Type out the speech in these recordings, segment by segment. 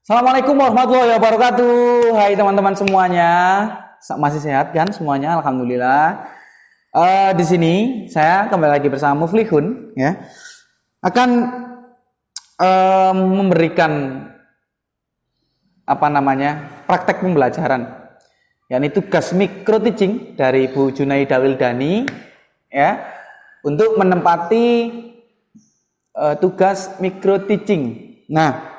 Assalamualaikum warahmatullahi wabarakatuh. Hai teman-teman semuanya, masih sehat kan semuanya? Alhamdulillah. Di sini saya kembali lagi bersama Muflihun, ya, akan memberikan praktek pembelajaran, yakni tugas micro teaching dari Bu Junaida Wildani, ya, untuk menempati tugas micro teaching. Nah,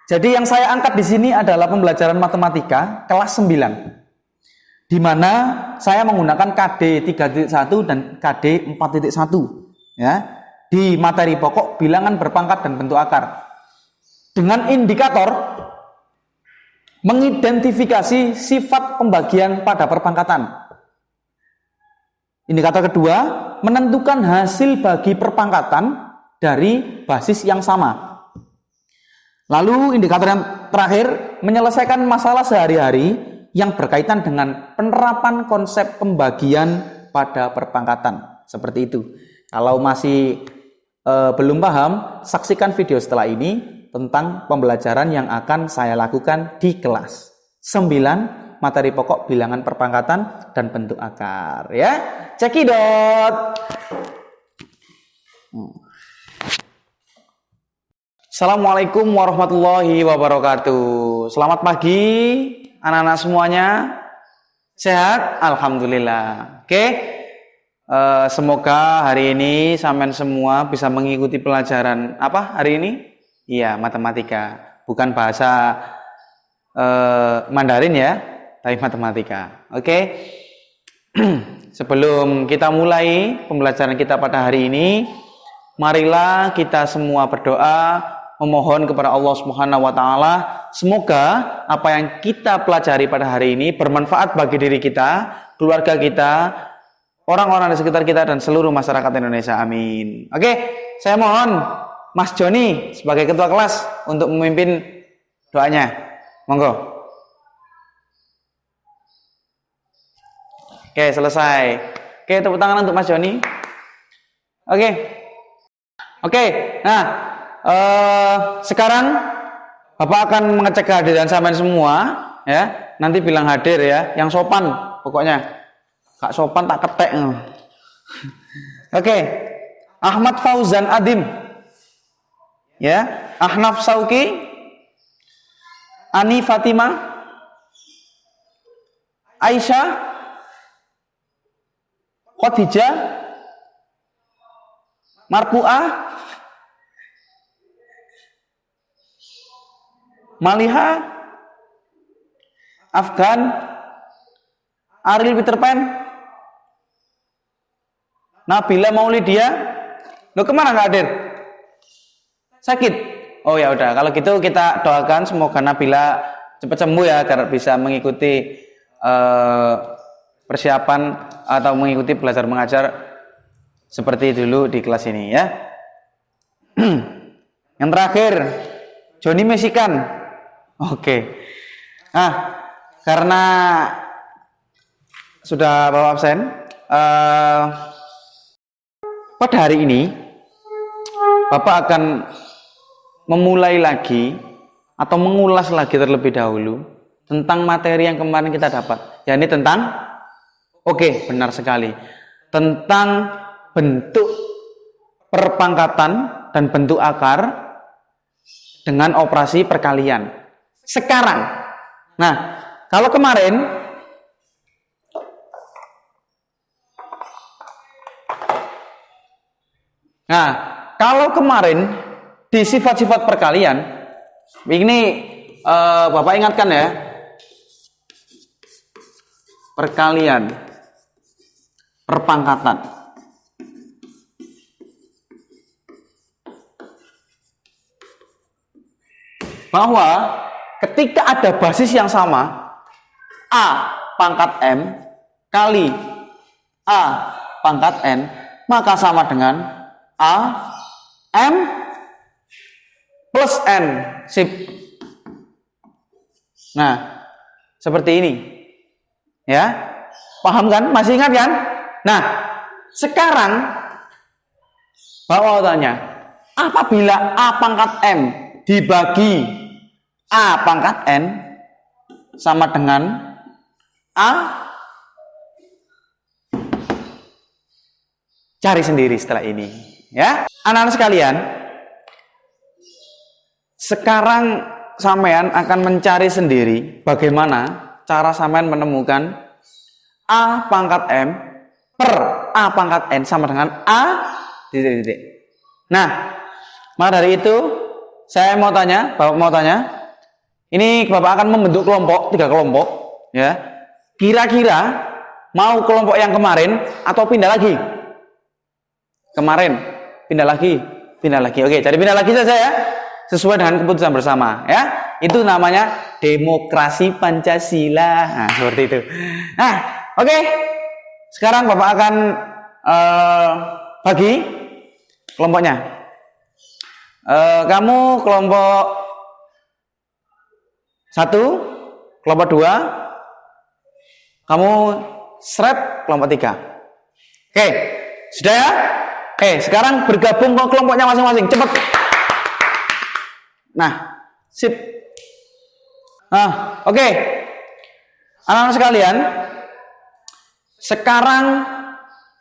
jadi yang saya angkat di sini adalah pembelajaran matematika kelas 9, di mana saya menggunakan KD 3.1 dan KD 4.1, ya, di materi pokok bilangan berpangkat dan bentuk akar, dengan indikator mengidentifikasi sifat pembagian pada perpangkatan. Indikator kedua, menentukan hasil bagi perpangkatan dari basis yang sama. Lalu indikator yang terakhir, menyelesaikan masalah sehari-hari yang berkaitan dengan penerapan konsep pembagian pada perpangkatan. Seperti itu. Kalau masih belum paham, saksikan video setelah ini tentang pembelajaran yang akan saya lakukan di kelas 9 materi pokok bilangan perpangkatan dan bentuk akar, ya. Cekidot. Assalamualaikum warahmatullahi wabarakatuh. Selamat pagi anak-anak semuanya. Sehat? Alhamdulillah. Oke. Semoga hari ini sampean semua bisa mengikuti pelajaran apa hari ini? Iya, matematika. Bukan bahasa Mandarin ya, tapi matematika. Oke. Sebelum kita mulai pembelajaran kita pada hari ini, marilah kita semua berdoa memohon kepada Allah Subhanahu wa taala, semoga apa yang kita pelajari pada hari ini bermanfaat bagi diri kita, keluarga kita, orang-orang di sekitar kita dan seluruh masyarakat Indonesia. Amin. Oke, saya mohon Mas Joni sebagai ketua kelas untuk memimpin doanya. Monggo. Oke, selesai. Oke, tepuk tangan untuk Mas Joni. Oke, nah, sekarang Bapak akan mengecek kehadiran sampean semua, ya. Nanti bilang hadir ya, yang sopan pokoknya. Kak sopan tak ketek. Oke. Ahmad Fauzan Adim. Ya, Ahnaf Sauki, Ani Fatima, Aisyah, Khadijah, Marpuah, Maliha, Afgan, Ariel Peter Pan, Nabila Maulidia. Lo kemana nggak hadir? Sakit? Oh ya udah, kalau gitu kita doakan semoga Nabila cepat sembuh ya, agar bisa mengikuti persiapan atau mengikuti belajar mengajar seperti dulu di kelas ini ya. Yang terakhir, Joni Mesikan. Oke. Nah, karena sudah Bapak absen, pada hari ini Bapak akan memulai lagi atau mengulas lagi terlebih dahulu tentang materi yang kemarin kita dapat, yakni tentang, oke, benar sekali, tentang bentuk perpangkatan dan bentuk akar dengan operasi perkalian. Sekarang, nah, kalau kemarin di sifat-sifat perkalian ini, Bapak ingatkan ya, perkalian, perpangkatan. Bahwa ketika ada basis yang sama, A pangkat M kali A pangkat N, maka sama dengan A M plus N. Sip. Nah, seperti ini. Ya. Paham kan? Masih ingat kan? Nah, sekarang Bapak tanya, apabila A pangkat M dibagi A pangkat N sama dengan A. Cari sendiri setelah ini, ya. Anak-anak sekalian, sekarang sampean akan mencari sendiri bagaimana cara sampean menemukan A pangkat M per A pangkat N sama dengan A titik-titik. Nah, maka dari itu saya mau tanya, Bapak mau tanya, ini Bapak akan membentuk kelompok, 3 kelompok, ya. Kira-kira mau kelompok yang kemarin atau pindah lagi? Kemarin, pindah lagi. Oke, jadi pindah lagi saja ya, sesuai dengan keputusan bersama, ya. Itu namanya demokrasi Pancasila. Nah, seperti itu. Nah, oke. Sekarang Bapak akan bagi kelompoknya. Kamu kelompok 1, kelompok 2, kamu kelompok 3. Oke, sudah ya? Oke, sekarang bergabung ke kelompoknya masing-masing. Cepat. Nah, sip. Nah, oke. Anak-anak sekalian, sekarang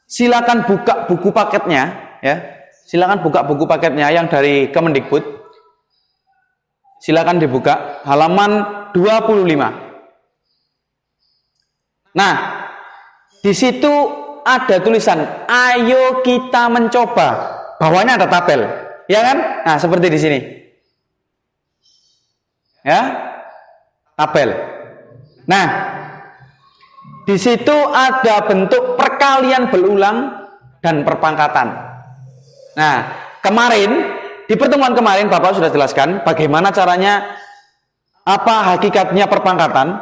silakan buka buku paketnya, ya. Silakan buka buku paketnya yang dari Kemendikbud. Silakan dibuka halaman 25. Nah, di situ ada tulisan ayo kita mencoba. Bawahnya ada tabel, ya kan? Nah, seperti di sini. Ya. Tabel. Nah, di situ ada bentuk perkalian berulang dan perpangkatan. Nah, kemarin di pertemuan kemarin Bapak sudah jelaskan bagaimana caranya, apa hakikatnya perpangkatan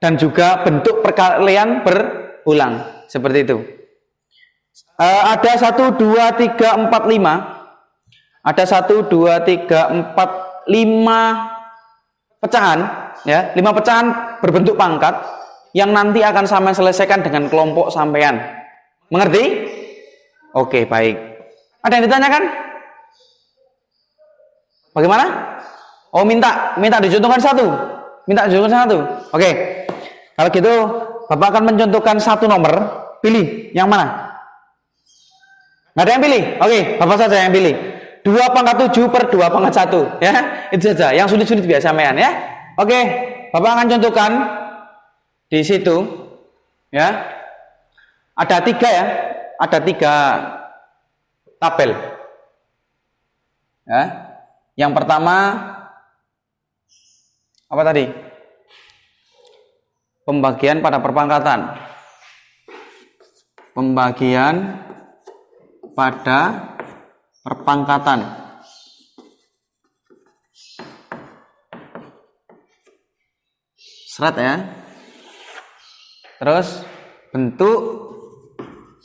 dan juga bentuk perkalian berulang seperti itu. Ada 1, 2, 3, 4, 5. Ada 1, 2, 3, 4, 5 pecahan, ya, 5 pecahan berbentuk pangkat yang nanti akan sampai selesaikan dengan kelompok sampean. Mengerti? Oke, baik. Ada yang ditanyakan? Bagaimana? Oh, minta dicontohkan satu. Oke. Kalau gitu, Bapak akan mencontohkan satu nomor. Pilih yang mana? Nggak ada yang pilih? Oke, Bapak saja yang pilih. 2 pangkat 7 per 2 pangkat 1, ya. Itu saja. Yang sulit-sulit biasa sampean, ya. Oke, Bapak akan contohkan di situ, ya. Ada 3 ya. Ada 3 tabel. Ya. Yang pertama apa tadi? Pembagian pada perpangkatan. Pembagian pada perpangkatan. Seret ya. Terus bentuk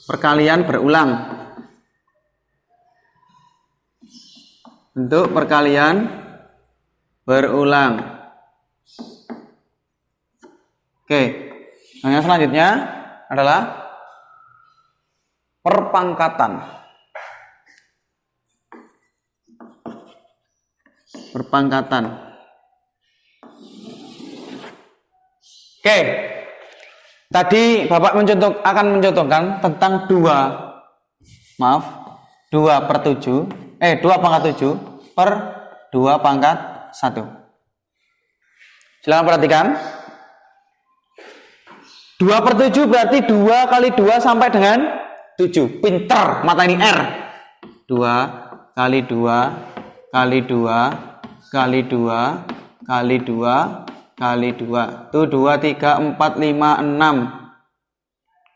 perkalian berulang. Bentuk perkalian berulang. Oke. Yang selanjutnya adalah perpangkatan. Perpangkatan. Oke. Tadi Bapak akan mencontohkan tentang 2 per 7, 2 pangkat 7 per 2 pangkat 1. Silakan perhatikan. 2 per 7 berarti 2 kali 2 sampai dengan 7. Pinter, mata ini R. 2 kali 2 kali 2 kali 2 kali 2 kali 2. Tuh 2, 3, 4, 5, 6.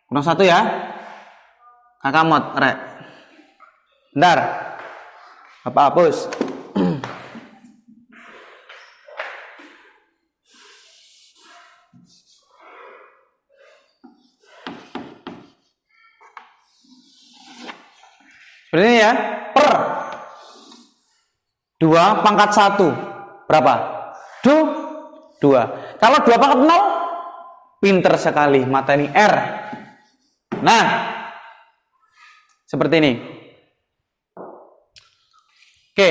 Kurang 1 ya. Kakamot, rek. Bentar. Bapak hapus. Seperti ini ya. Per 2 pangkat 1 berapa? 2. Kalau 2 pangkat 0, pinter sekali, mata ini R. Nah, seperti ini. Oke.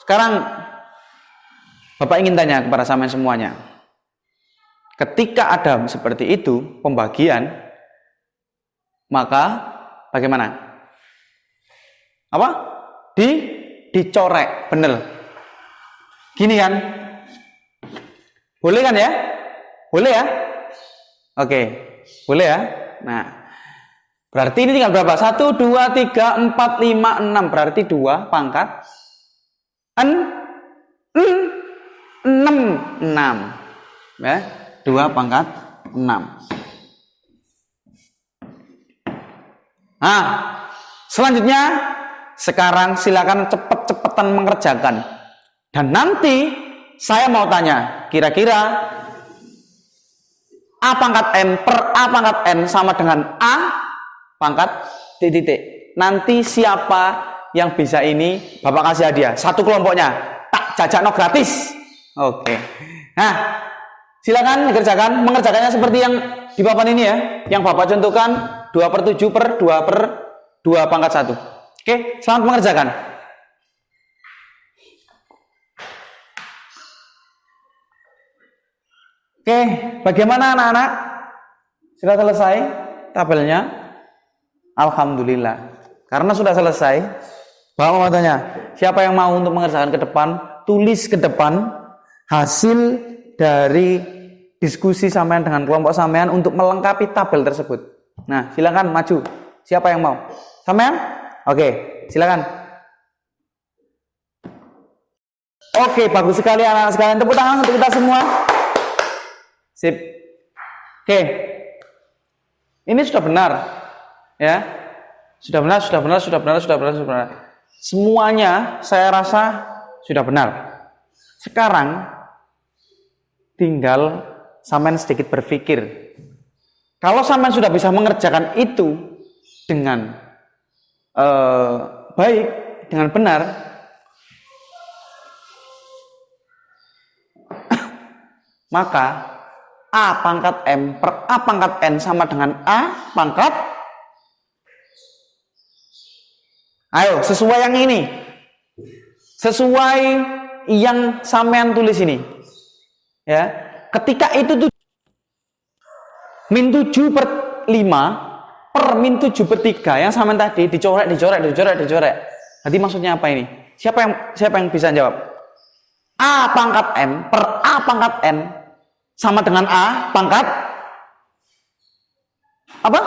Sekarang Bapak ingin tanya kepada sampean semuanya. Ketika ada seperti itu pembagian, maka bagaimana? Apa? Dicorek, bener. Gini kan? Boleh kan ya? Boleh ya? Oke, boleh ya? Nah, berarti ini tinggal berapa? 1, 2, 3, 4, 5, 6. Berarti 2 pangkat 6. Ya, 2 pangkat 6. Nah, selanjutnya sekarang silakan cepet-cepetan mengerjakan. Dan nanti saya mau tanya, kira-kira A pangkat M per A pangkat N sama dengan A pangkat titik. Nanti siapa yang bisa ini, Bapak kasih hadiah. Satu kelompoknya, tak jajakno gratis. Oke. Nah, silakan dikerjakan. Mengerjakannya seperti yang di papan ini ya. Yang Bapak contohkan 2/7 per 2/2 pangkat 1. Oke, selamat mengerjakan. Oke, bagaimana anak-anak? Sudah selesai tabelnya? Alhamdulillah. Karena sudah selesai, Bapak mau tanya, siapa yang mau untuk mengerjakan ke depan? Tulis ke depan hasil dari diskusi sampean dengan kelompok sampean untuk melengkapi tabel tersebut. Nah, silakan maju. Siapa yang mau? Sampean? Oke, silakan. Oke, bagus sekali anak-anak sekalian. Tepuk tangan untuk kita semua. Sip. Oke. Ini sudah benar. Ya. Sudah benar. Semuanya saya rasa sudah benar. Sekarang tinggal sampean sedikit berpikir. Kalau sampean sudah bisa mengerjakan itu dengan baik, dengan benar, maka A pangkat M per A pangkat N sama dengan A pangkat. Ayo, sesuai yang ini. Sesuai yang sampean tulis ini. Ya, ketika itu min 7 per 5 per min 7 per 3 yang sampean tadi dicoret. Nanti maksudnya apa ini? Siapa yang bisa jawab? A pangkat M per A pangkat N sama dengan A pangkat apa?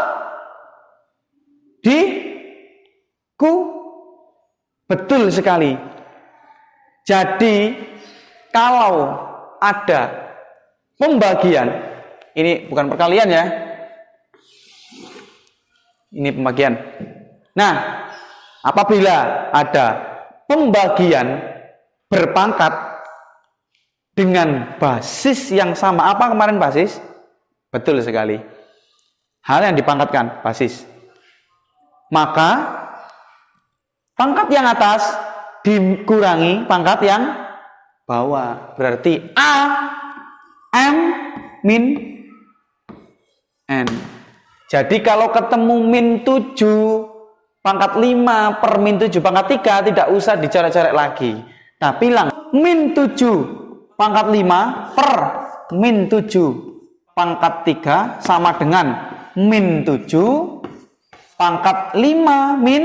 Betul sekali. Jadi kalau ada pembagian, ini bukan perkalian ya, ini pembagian. Nah, apabila ada pembagian berpangkat dengan basis yang sama, apa kemarin basis? Betul sekali. Hal yang dipangkatkan basis. Maka pangkat yang atas dikurangi pangkat yang bawah. Berarti A M min N. Jadi kalau ketemu min 7 pangkat 5 per min 7 pangkat 3 tidak usah dicoret-coret lagi. Tapi min 7 pangkat 5 per min 7 pangkat 3 sama dengan min 7 pangkat 5 min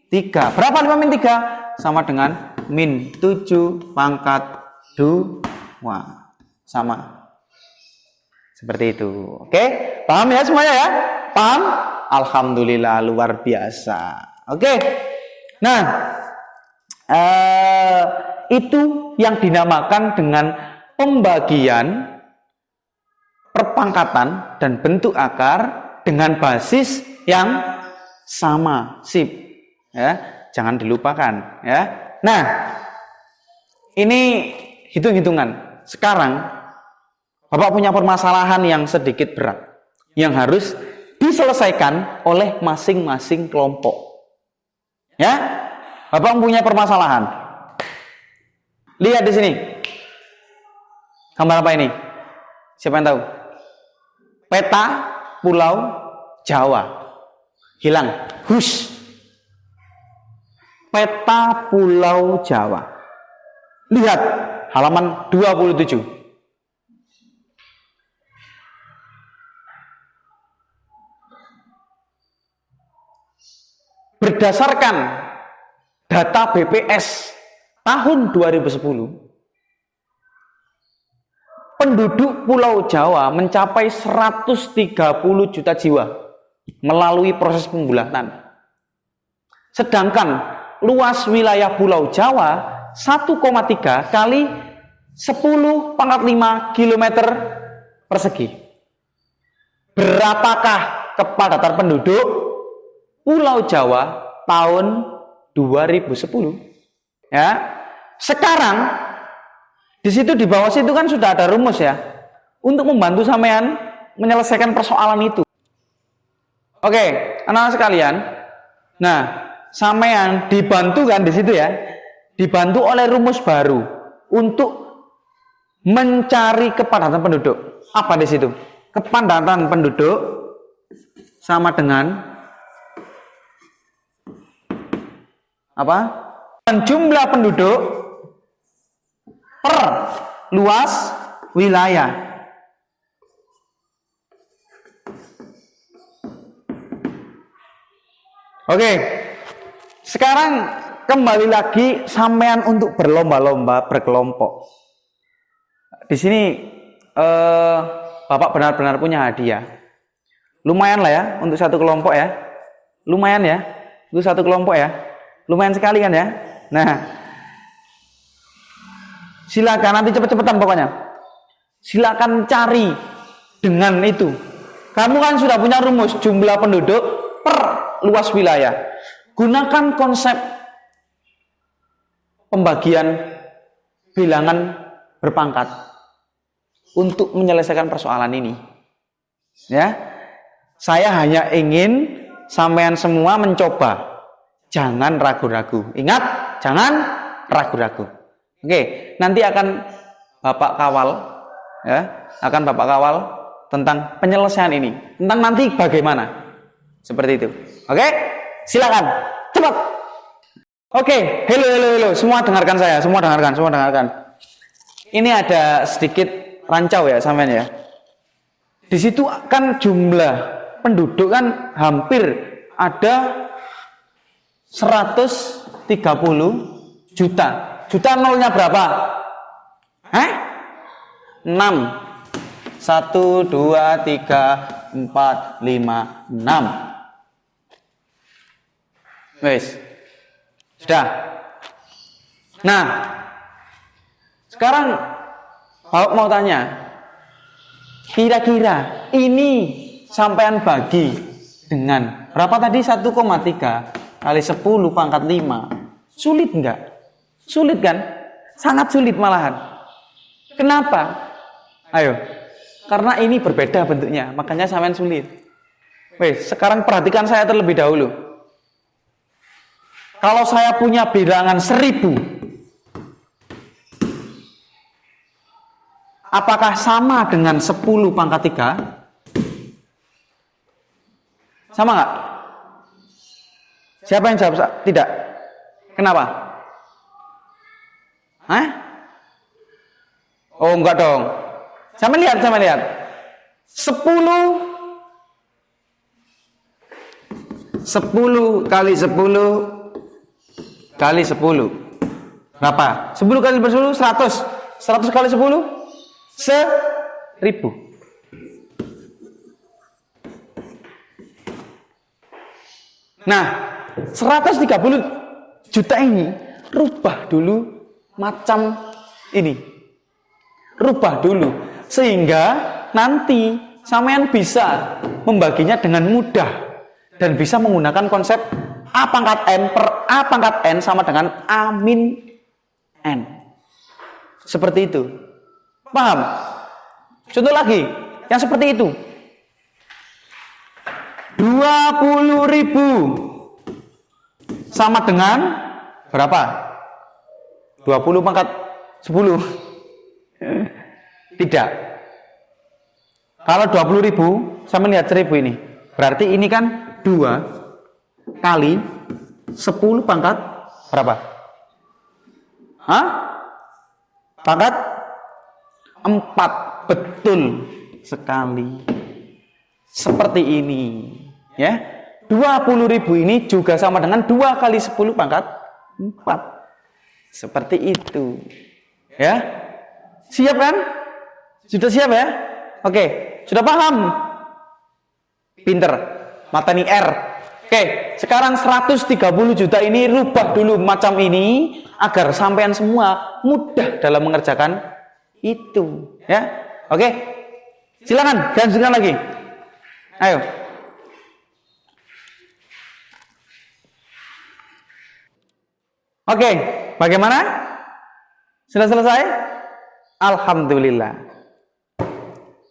3. Berapa 5 min 3? Sama dengan min 7 pangkat 2. Sama. Seperti itu. Oke? Paham ya semuanya ya? Paham? Alhamdulillah, luar biasa. Oke? Nah, itu yang dinamakan dengan pembagian perpangkatan dan bentuk akar dengan basis yang sama. Sip. Ya, jangan dilupakan ya. Nah, ini hitung-hitungan. Sekarang Bapak punya permasalahan yang sedikit berat yang harus diselesaikan oleh masing-masing kelompok. Ya, Bapak punya permasalahan. Lihat di sini. Gambar apa ini? Siapa yang tahu? Peta Pulau Jawa. Hilang. Hush. Peta Pulau Jawa. Lihat. halaman 27. Berdasarkan data BPS tahun 2010, penduduk Pulau Jawa mencapai 130 juta jiwa melalui proses pembulatan. Sedangkan luas wilayah Pulau Jawa 1,3 kali 10 pangkat 5 km persegi. Berapakah kepadatan penduduk Pulau Jawa tahun 2010? Ya. Sekarang di situ, di bawah situ kan sudah ada rumus ya untuk membantu sampean menyelesaikan persoalan itu. Oke, anak-anak sekalian. Nah, sampean dibantu kan di situ ya. Dibantu oleh rumus baru untuk mencari kepadatan penduduk. Apa di situ? Kepadatan penduduk sama dengan apa? Jumlah penduduk per luas wilayah. Oke. Sekarang kembali lagi sampean untuk berlomba-lomba berkelompok. Di sini Bapak benar-benar punya hadiah. Lumayan lah ya untuk satu kelompok ya. Lumayan ya untuk satu kelompok ya. Lumayan sekali kan ya. Nah, silakan nanti cepet-cepetan pokoknya. Silakan cari dengan itu. Kamu kan sudah punya rumus jumlah penduduk per luas wilayah. Gunakan konsep pembagian bilangan berpangkat untuk menyelesaikan persoalan ini. Ya. Saya hanya ingin sampean semua mencoba. Jangan ragu-ragu. Ingat, jangan ragu-ragu. Oke, nanti akan Bapak kawal ya, akan Bapak kawal tentang penyelesaian ini. Tentang nanti bagaimana. Seperti itu. Oke? Silakan. Cepat. Oke, halo. Semua dengarkan saya, semua dengarkan. Ini ada sedikit rancau ya sampean ya. Di situ kan jumlah penduduk kan hampir ada 130 juta. Juta nolnya berapa? 6. 1, 2, 3, 4, 5, 6. Wes. Sudah. Nah, sekarang Bapak mau tanya, kira-kira ini sampean bagi dengan berapa tadi? 1,3 kali 10 pangkat 5. Sulit enggak? Sulit kan? Sangat sulit malahan. Kenapa? Ayo. Karena ini berbeda bentuknya, makanya sampean sulit. Wes, sekarang perhatikan saya terlebih dahulu. Kalau saya punya bilangan 1000, apakah sama dengan 10 pangkat 3? Sama nggak? Siapa yang jawab tidak? Kenapa? Oh enggak dong. Sama lihat. 10 kali 10 kali 10 berapa? 10 kali 10 100. 100 kali 10 1000. Nah, 130 juta ini rubah dulu macam ini. Rubah dulu sehingga nanti sampean bisa membaginya dengan mudah dan bisa menggunakan konsep A pangkat N per A pangkat N sama dengan A min N. Seperti itu. Paham? Contoh lagi yang seperti itu. 20.000 sama dengan berapa? 20 pangkat 10. Tidak. Kalau 20.000 sama lihat 1000 ini. Berarti ini kan 2 kali 10 pangkat berapa? pangkat 4. Betul sekali. Seperti ini. Ya. 20.000 ini juga sama dengan 2 kali 10 pangkat 4. Seperti itu. Ya. Siap kan? Sudah siap ya? Oke. Sudah paham? Pinter. Matani R. Oke, sekarang 130 juta ini rubah dulu macam ini agar sampean semua mudah dalam mengerjakan itu, ya. Oke. Silakan, lanjutkan lagi. Ayo. Oke, bagaimana? Sudah selesai? Alhamdulillah.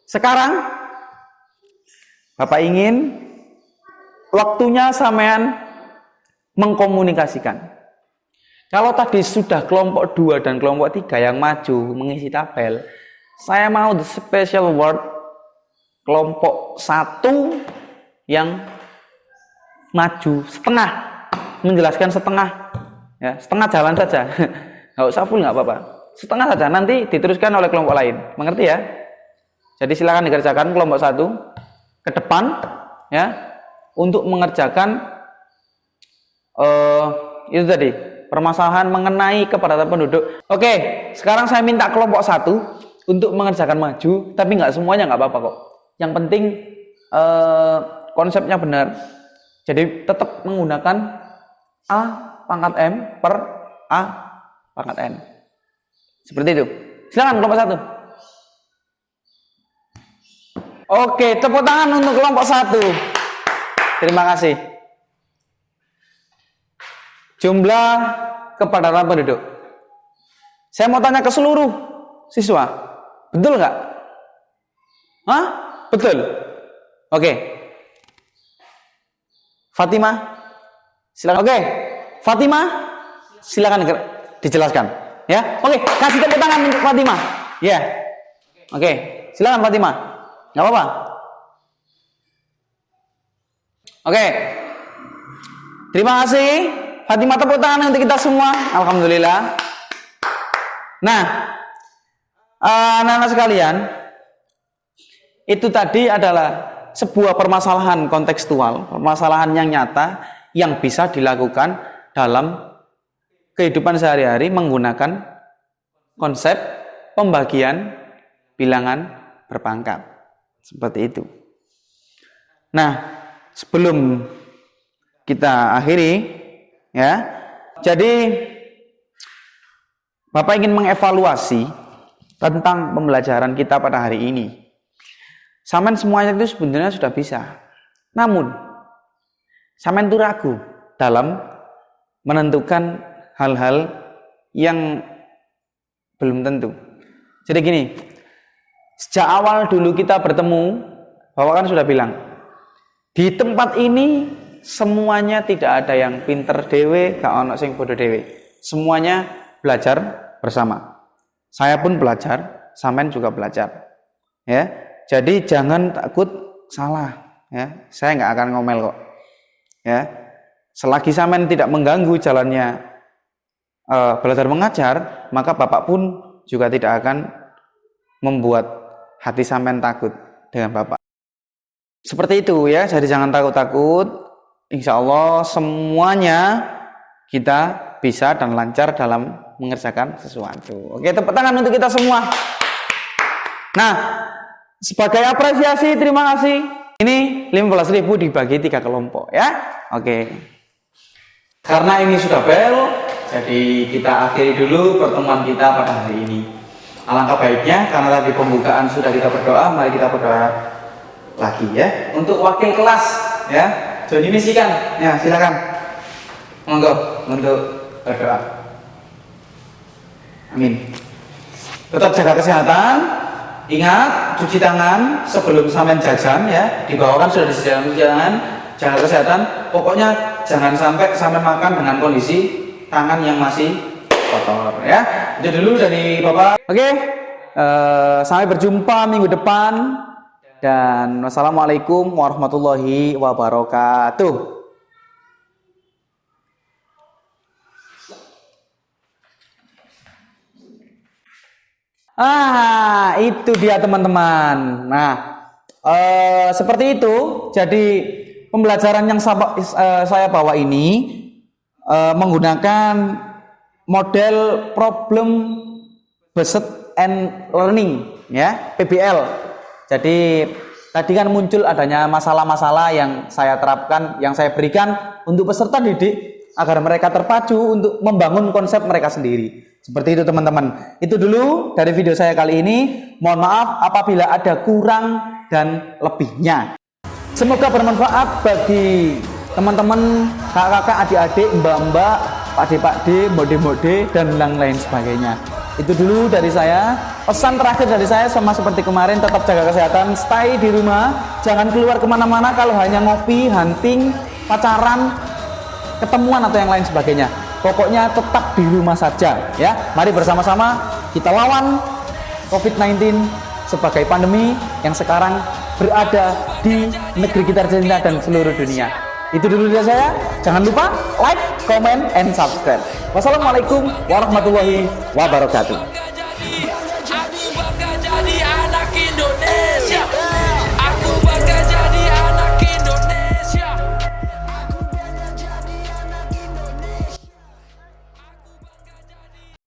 Sekarang Bapak ingin waktunya sampean mengkomunikasikan. Kalau tadi sudah kelompok 2 dan kelompok 3 yang maju mengisi tabel, saya mau the special word kelompok 1 yang maju setengah, menjelaskan setengah, ya, setengah jalan saja. Nggak usah full, nggak apa-apa. Setengah saja, nanti diteruskan oleh kelompok lain. Mengerti ya? Jadi silakan dikerjakan kelompok 1 ke depan, ya, untuk mengerjakan itu tadi, permasalahan mengenai kepadatan penduduk. Oke, sekarang saya minta kelompok 1 untuk mengerjakan maju, tapi nggak semuanya, nggak apa-apa kok. Yang penting konsepnya benar. Jadi tetap menggunakan A pangkat M per A pangkat N. Seperti itu. Silakan kelompok 1. Oke, tepuk tangan untuk kelompok 1. Terima kasih. Jumlah kepadatan penduduk. Saya mau tanya ke seluruh siswa. Betul nggak? Hah? Betul. Oke. Fatimah, silakan. Oke. Fatimah, silakan dijelaskan. Ya. Oke, kasih tepuk tangan untuk Fatimah. Ya. Oke, silakan Fatimah. Nggak apa-apa. Oke. Terima kasih. Fatimah, tepuk tangan untuk kita semua. Alhamdulillah. Nah, anak-anak sekalian, itu tadi adalah sebuah permasalahan kontekstual, permasalahan yang nyata yang bisa dilakukan dalam kehidupan sehari-hari menggunakan konsep pembagian bilangan berpangkat. Seperti itu. Nah, sebelum kita akhiri, ya, jadi Bapak ingin mengevaluasi tentang pembelajaran kita pada hari ini. Samen semuanya itu sebenarnya sudah bisa. Namun, samen itu ragu dalam menentukan hal-hal yang belum tentu. Jadi gini, sejak awal dulu kita bertemu, Bapak kan sudah bilang, di tempat ini semuanya tidak ada yang pinter dewe, gak ono sing bodoh dewe. Semuanya belajar bersama. Saya pun belajar, samen juga belajar. Ya. Jadi jangan takut salah, ya. Saya nggak akan ngomel kok, ya. Selagi samen tidak mengganggu jalannya belajar mengajar, maka Bapak pun juga tidak akan membuat hati samen takut dengan Bapak. Seperti itu, ya. Jadi jangan takut-takut. Insya Allah semuanya kita bisa dan lancar dalam mengerjakan sesuatu. Oke, tepuk tangan untuk kita semua. Nah, sebagai apresiasi, terima kasih. Ini 15.000 dibagi 3 kelompok, ya. Oke. Karena ini sudah bel, jadi kita akhiri dulu pertemuan kita pada hari ini. Alangkah baiknya karena tadi pembukaan sudah kita berdoa, mari kita berdoa lagi, ya. Untuk wakil kelas, ya. Joni misikan, ya, silakan. Monggo untuk berdoa. Amin. Tetap jaga kesehatan. Ingat, cuci tangan sebelum sampean jajan, ya. Di bawah kan sudah disediakan cuci tangan. Jaga kesehatan. Pokoknya jangan sampai sampean makan dengan kondisi tangan yang masih kotor, ya. Itu dulu dari Bapak. Oke. Sampai berjumpa minggu depan. Dan wassalamualaikum warahmatullahi wabarakatuh. Itu dia teman-teman. Nah, seperti itu. Jadi pembelajaran yang saya bawa ini menggunakan model problem based and learning, ya, PBL. Jadi tadi kan muncul adanya masalah-masalah yang saya terapkan, yang saya berikan untuk peserta didik agar mereka terpacu untuk membangun konsep mereka sendiri. Seperti itu teman-teman. Itu dulu dari video saya kali ini. Mohon maaf apabila ada kurang dan lebihnya. Semoga bermanfaat bagi teman-teman, kakak-kakak, adik-adik, mbak-mbak, pakde-pakde, mode-mode, dan lain-lain sebagainya. Itu dulu dari saya. Pesan terakhir dari saya sama seperti kemarin, tetap jaga kesehatan, stay di rumah, jangan keluar kemana-mana kalau hanya ngopi, hunting, pacaran, ketemuan atau yang lain sebagainya. Pokoknya tetap di rumah saja, ya. Mari bersama-sama kita lawan COVID-19 sebagai pandemi yang sekarang berada di negeri kita tercinta dan seluruh dunia. Itu dulu dari saya. Jangan lupa like, comment, and subscribe. Wassalamualaikum warahmatullahi wabarakatuh.